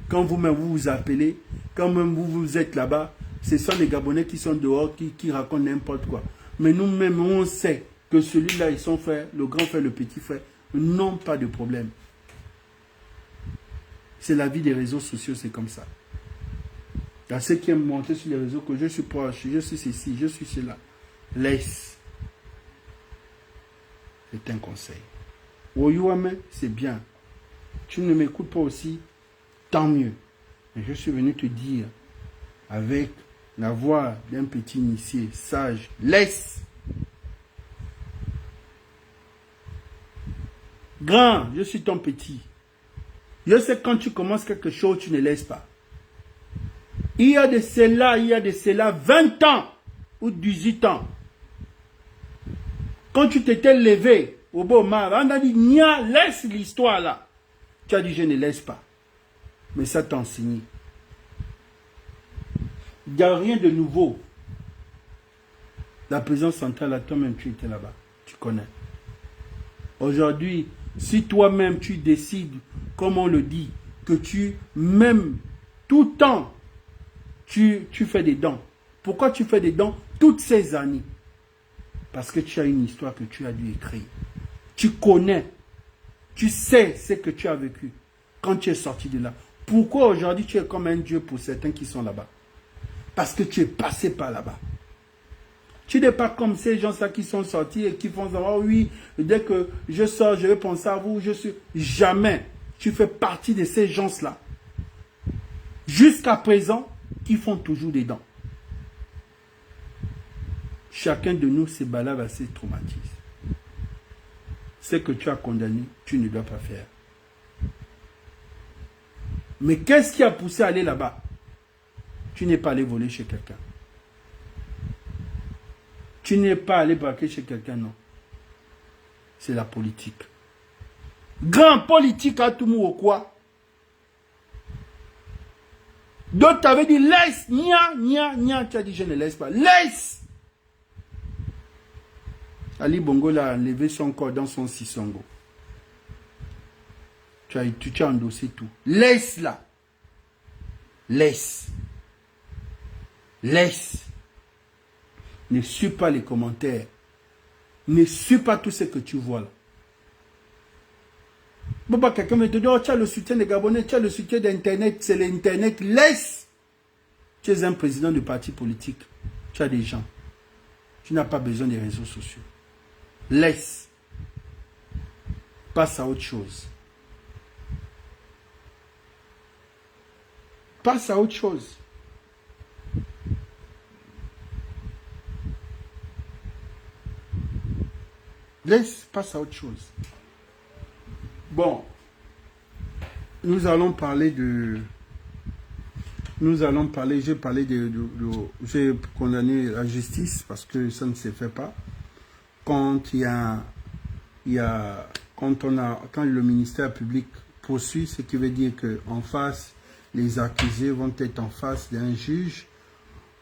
quand vous-même vous appelez, quand même vous êtes là-bas, ce sont les Gabonais qui sont dehors, qui racontent n'importe quoi. Mais nous-mêmes, on sait que celui-là et son frère, le grand frère, le petit frère, n'ont pas de problème. C'est la vie des réseaux sociaux, c'est comme ça. Il y a ceux qui aiment monter sur les réseaux que je suis proche, je suis ceci, je suis cela. Laisse. C'est un conseil. Oyouame, c'est bien. Tu ne m'écoutes pas aussi, tant mieux. Mais je suis venu te dire, avec la voix d'un petit initié sage, laisse. Grand, je suis ton petit. Je sais que quand tu commences quelque chose, tu ne laisses pas. Il y a de cela 20 ans ou 18 ans. Quand tu t'étais levé au beau mar, on a dit, Nia, laisse l'histoire là. Tu as dit, je ne laisse pas. Mais ça t'a enseigné. Il n'y a rien de nouveau. La présence centrale, à toi-même, tu étais là-bas. Tu connais. Aujourd'hui, si toi-même tu décides, comme on le dit, que tu, même tout temps, tu fais des dons. Pourquoi tu fais des dons toutes ces années? Parce que tu as une histoire que tu as dû écrire. Tu connais Tu sais ce que tu as vécu quand tu es sorti de là. Pourquoi aujourd'hui tu es comme un Dieu pour certains qui sont là-bas? Parce que tu es passé par là-bas. Tu n'es pas comme ces gens-là qui sont sortis et qui font savoir, oui, dès que je sors, je vais penser à vous, je suis... Jamais. Tu fais partie de ces gens-là. Jusqu'à présent, qui font toujours des dents. Chacun de nous se balade à ses traumatismes. Ce que tu as condamné, tu ne dois pas faire. Mais qu'est-ce qui a poussé à aller là-bas? Tu n'es pas allé voler chez quelqu'un. Tu n'es pas allé braquer chez quelqu'un, non. C'est la politique. Grand politique à tout le monde, quoi? D'autres t'avaient dit, laisse, nia, nia, nia. Tu as dit, je ne laisse pas. Laisse! Ali Bongo l'a enlevé son corps dans son sissongo. Tu as endossé tout. Laisse-la. Laisse. Laisse. Ne suis pas les commentaires. Ne suis pas tout ce que tu vois là. Bon, bah, quelqu'un me dit, oh, tu as le soutien des Gabonais, tu as le soutien d'Internet, c'est l'Internet. Laisse. Tu es un président de parti politique. Tu as des gens. Tu n'as pas besoin des réseaux sociaux. Laisse. Passe à autre chose. Passe à autre chose. Laisse, passe à autre chose. Bon. Nous allons parler de... J'ai condamné la justice parce que ça ne se fait pas. Quand quand le ministère public poursuit, ce qui veut dire qu'en face, les accusés vont être en face d'un juge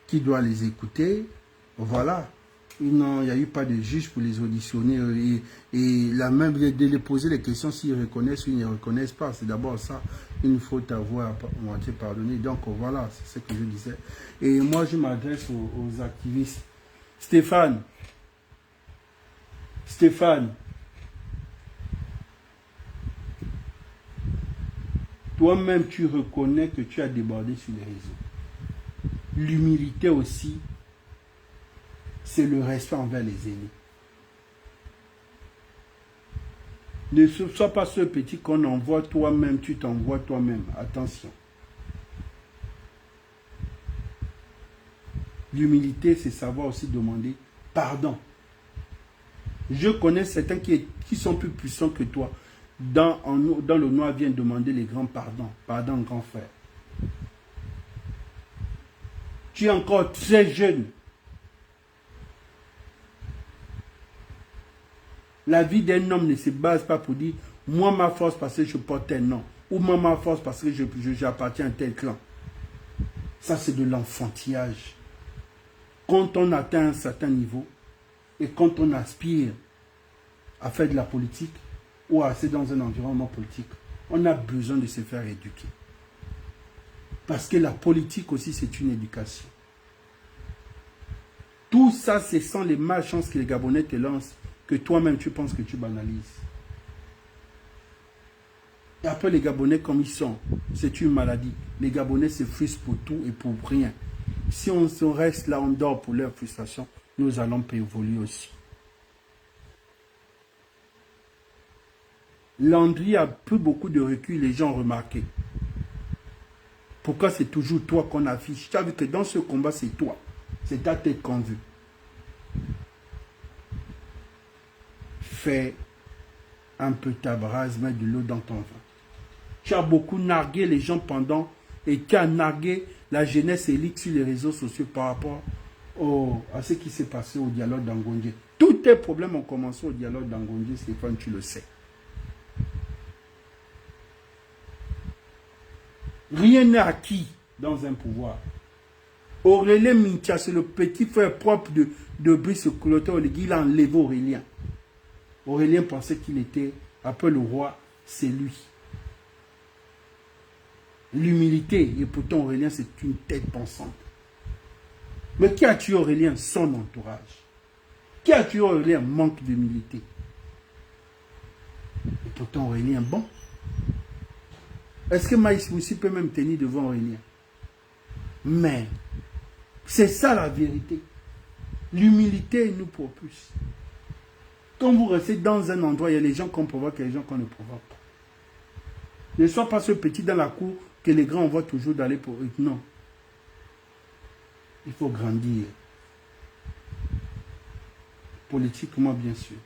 qui doit les écouter. Voilà. Il n'y a eu pas de juge pour les auditionner et la même de les poser les questions s'ils reconnaissent ou ils ne reconnaissent pas. C'est d'abord ça, une faute à avoir moitié pardonné. Donc voilà, c'est ce que je disais. Et moi, je m'adresse aux activistes. Stéphane, toi-même, tu reconnais que tu as débordé sur les réseaux. L'humilité aussi, c'est le respect envers les aînés. Ne sois pas ce petit qu'on envoie toi-même, tu t'envoies toi-même. Attention. L'humilité, c'est savoir aussi demander pardon. Je connais certains qui sont plus puissants que toi. Dans le noir, viennent demander les grands pardons. Pardon, grand frère. Tu es encore très jeune. La vie d'un homme ne se base pas pour dire « moi, ma force parce que je porte un nom » ou « moi, ma force parce que j'appartiens à tel clan ». Ça, c'est de l'enfantillage. Quand on atteint un certain niveau et quand on aspire à faire de la politique ou à rester dans un environnement politique, on a besoin de se faire éduquer. Parce que la politique aussi, c'est une éducation. Tout ça, ce sont les malchances que les Gabonais te lancent, que toi-même tu penses que tu banalises. Et après les Gabonais comme ils sont, c'est une maladie. Les Gabonais se frustrent pour tout et pour rien. Si on reste là, on dort pour leur frustration, nous allons pas évoluer aussi. Landry a pris beaucoup de recul, les gens ont remarqué. Pourquoi c'est toujours toi qu'on affiche? Tu as vu que dans ce combat, c'est toi. C'est ta tête qu'on veut. Fais un peu ta brasse, mets de l'eau dans ton vin. Tu as beaucoup nargué les gens pendant, et tu as nargué la jeunesse élite sur les réseaux sociaux par rapport à ce qui s'est passé au dialogue d'Angondje. Tous tes problèmes ont commencé au dialogue d'Angondje, Stéphane, tu le sais. Rien n'est acquis dans un pouvoir. Aurélien Mintia, c'est le petit frère propre de Brice Clotaire Oligui, il a enlevé Aurélien. Aurélien pensait qu'il était, après le roi, c'est lui. L'humilité, et pourtant Aurélien, c'est une tête pensante. Mais qui a tué Aurélien? Son entourage. Qui a tué Aurélien? Manque d'humilité. pourtant Aurélien, bon. Est-ce que Maïs Moussi peut même tenir devant Aurélien? Mais, c'est ça la vérité. L'humilité nous propulse. Quand vous restez dans un endroit, il y a les gens qu'on provoque et les gens qu'on ne provoque pas. Ne sois pas ce petit dans la cour que les grands envoient toujours d'aller pour eux. Non. Il faut grandir. Politiquement, bien sûr.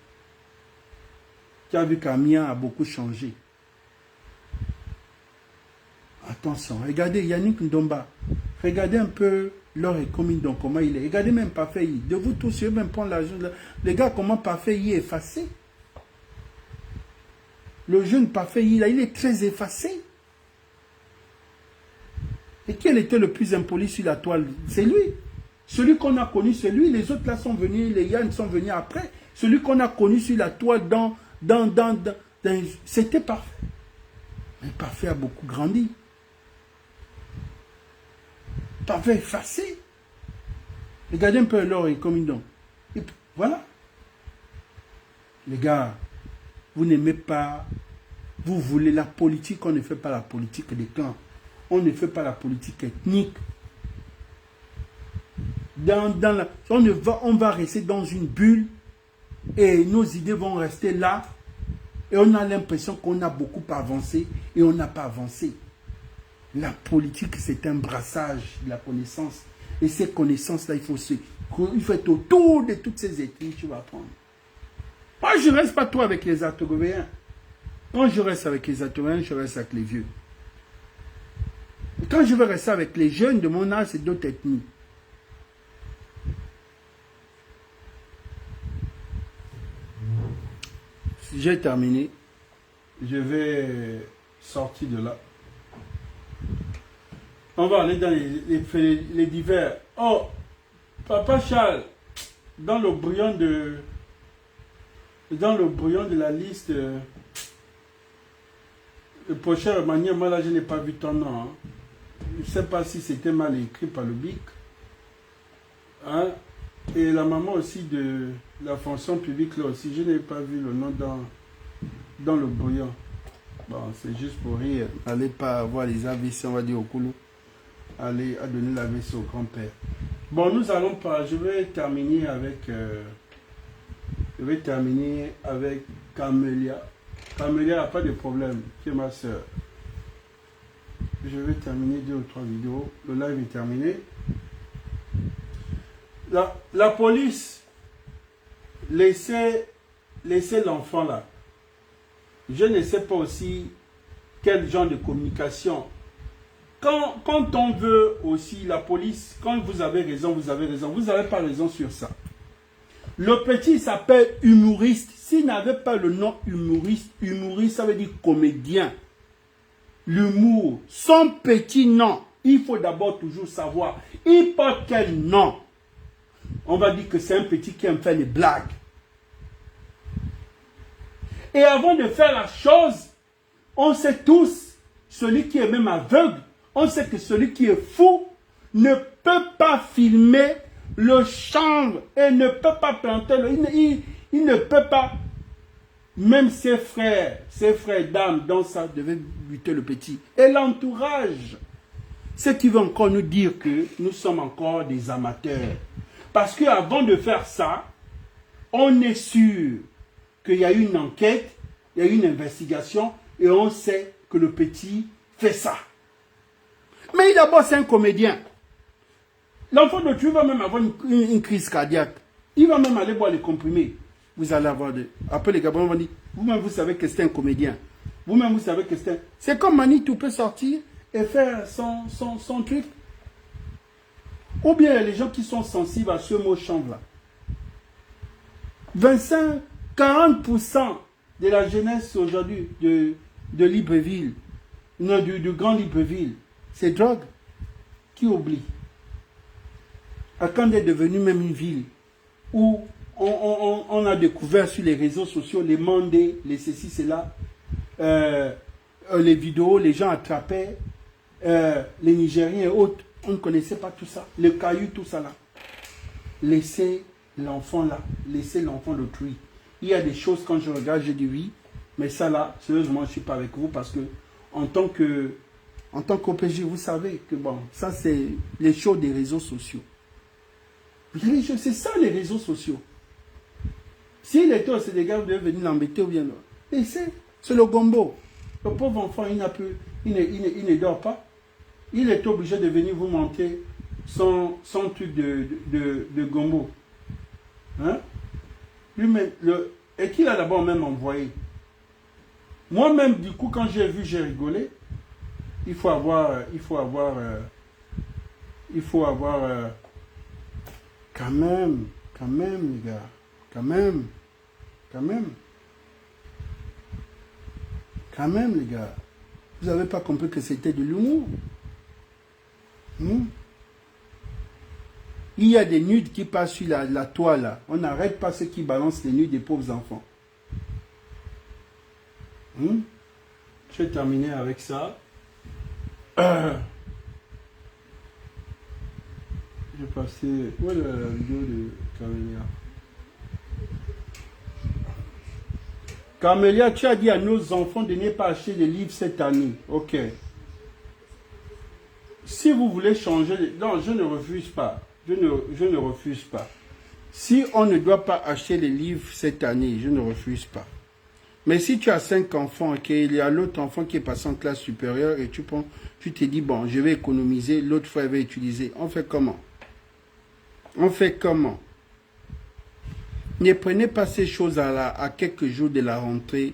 Tu as vu qu'Amien a beaucoup changé. Attention, regardez Yannick Ndomba. Regardez un peu leur économie, donc comment il est. Regardez même Parfait. De vous tous, je vais même prendre l'argent. Les gars, comment Parfait est effacé. Le jeune Parfait, il est très effacé. Et quel était le plus impoli sur la toile? C'est lui. Celui qu'on a connu, c'est lui. Les autres là sont venus, les Yann sont venus après. Celui qu'on a connu sur la toile c'était Parfait. Mais Parfait a beaucoup grandi. Parfait effacé. Regardez un peu l'or et comme il donne. Et voilà. Les gars, vous n'aimez pas, vous voulez la politique, on ne fait pas la politique des clans. On ne fait pas la politique ethnique. On va rester dans une bulle et nos idées vont rester là et on a l'impression qu'on a beaucoup avancé et on n'a pas avancé. La politique, c'est un brassage de la connaissance. Et ces connaissances-là, il faut être autour de toutes ces ethnies que tu vas apprendre. Moi, je ne reste pas trop avec les Atogovéens. Quand je reste avec les Atogovéens, je reste avec les vieux. Et quand je veux rester avec les jeunes de mon âge, c'est d'autres ethnies. Si j'ai terminé, je vais sortir de là. On va aller dans les divers. Oh, Papa Charles, dans le brouillon de la liste, le prochain remaniement, moi là je n'ai pas vu ton nom. Hein. Je ne sais pas si c'était mal écrit par le BIC. Hein? Et la maman aussi de la fonction publique là aussi, je n'ai pas vu le nom dans le brouillon. Bon, c'est juste pour rire. Allez pas voir les AVC, on va dire au Koulou. Allez à donner l'AVC au grand-père. Bon, nous allons pas. Je vais terminer avec Camélia. Camélia n'a pas de problème, qui est ma soeur. Je vais terminer 2 ou 3 vidéos. Le live est terminé. La police, laissez l'enfant là. Je ne sais pas aussi quel genre de communication. Quand on veut aussi la police, quand vous avez raison, vous avez raison. Vous n'avez pas raison sur ça. Le petit s'appelle humoriste. S'il n'avait pas le nom humoriste, humoriste ça veut dire comédien. L'humour, son petit nom, il faut d'abord toujours savoir. Il porte quel nom? On va dire que c'est un petit qui aime faire les blagues. Et avant de faire la chose, on sait tous, celui qui est même aveugle, on sait que celui qui est fou ne peut pas filmer le chanvre et ne peut pas planter il ne peut pas, même ses frères d'âme, dans ça devait buter le petit. Et l'entourage, ce qui veut encore nous dire que nous sommes encore des amateurs. Parce qu'avant de faire ça, on est sûr qu'il y a eu une enquête, il y a eu une investigation et on sait que le petit fait ça. Mais d'abord, c'est un comédien. L'enfant de Dieu va même avoir une crise cardiaque. Il va même aller boire les comprimés. Vous allez avoir des... Après, les Gabonais vont dire, vous-même, vous savez que c'est un comédien. Vous-même, vous savez que c'est un... C'est comme Manitou peut sortir et faire son truc. Ou bien, il y a les gens qui sont sensibles à ce mot chanvre-là. 40% de la jeunesse aujourd'hui de Libreville, non, du Grand Libreville, c'est drogue. Qui oublie? Quand est devenu même une ville où on a découvert sur les réseaux sociaux les mandés, les ceci, cela, les vidéos, les gens attrapaient, les Nigériens et autres, on ne connaissait pas tout ça, les cailloux, tout ça là. Laissez l'enfant là, laissez l'enfant d'autrui. Il y a des choses, quand je regarde, je dis oui, Mais ça là, sérieusement, je ne suis pas avec vous parce que en tant qu'OPJ, vous savez que bon, ça c'est les choses des réseaux sociaux. C'est ça les réseaux sociaux. Si les taux, c'est des gars, vous devez venir l'embêter ou bien non. Et c'est le gombo. Le pauvre enfant, il ne dort pas. Il est obligé de venir vous monter son truc de gombo. Hein? Lui-même, et qu'il a d'abord même envoyé. Moi-même, du coup, quand j'ai vu, j'ai rigolé. Il faut avoir quand même, les gars, quand même, les gars. Vous n'avez pas compris que c'était de l'humour. Il y a des nudes qui passent sur la toile, là. On n'arrête pas ceux qui balancent les nudes des pauvres enfants. Je vais terminer avec ça. J'ai passé... Où est la vidéo de Camélia? Camélia, tu as dit à nos enfants de ne pas acheter des livres cette année. Ok. Si vous voulez changer... Non, je ne refuse pas. Je ne refuse pas. Si on ne doit pas acheter les livres cette année, je ne refuse pas. Mais si tu as 5 enfants et qu'il y a l'autre enfant qui est passé en classe supérieure et tu te dis, bon, je vais économiser, l'autre fois, elle va utiliser. On fait comment? On fait comment? Ne prenez pas ces choses à quelques jours de la rentrée.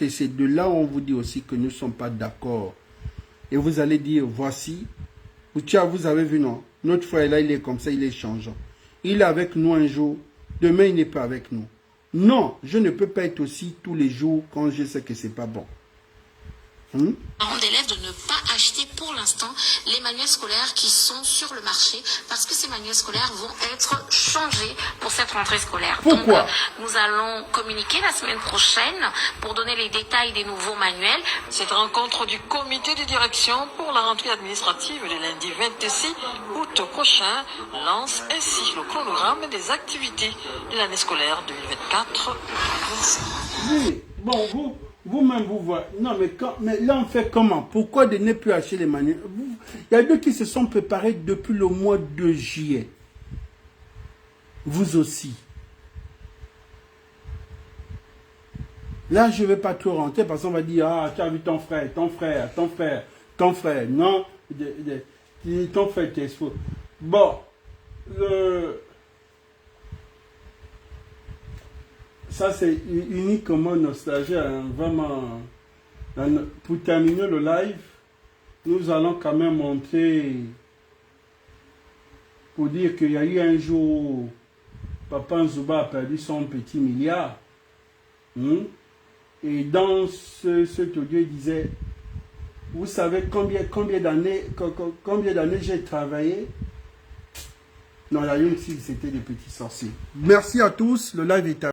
C'est de là où on vous dit aussi que nous ne sommes pas d'accord. Et vous allez dire, voici, vous avez vu, non? Notre frère là, il est comme ça, il est changeant. Il est avec nous un jour, demain il n'est pas avec nous. Non, je ne peux pas être aussi tous les jours quand je sais que c'est pas bon. Parents d'élèves de ne pas acheter pour l'instant les manuels scolaires qui sont sur le marché parce que ces manuels scolaires vont être changés pour cette rentrée scolaire. Pourquoi? Donc, nous allons communiquer la semaine prochaine pour donner les détails des nouveaux manuels. Cette rencontre du comité de direction pour la rentrée administrative le lundi 26 août prochain lance ainsi le chronogramme des activités de l'année scolaire 2024-2025. Oui, bon, vous-même, vous voyez. Non, mais là, on fait comment? Pourquoi de ne plus acheter les manuels? Il y a deux qui se sont préparés depuis le mois de juillet. Vous aussi. Là, je ne vais pas tout rentrer parce qu'on va dire, ah, tu as vu ton frère. Non, ton frère t'es faux. Bon, ça, c'est uniquement nostalgie, hein, vraiment. Pour terminer le live, nous allons quand même montrer, pour dire qu'il y a eu un jour où Papa Nzouba a perdu son petit milliard. Et dans cet audio, il disait, vous savez combien d'années j'ai travaillé? Non, il y a une fille, c'était des petits sorciers. Merci à tous, le live est terminé.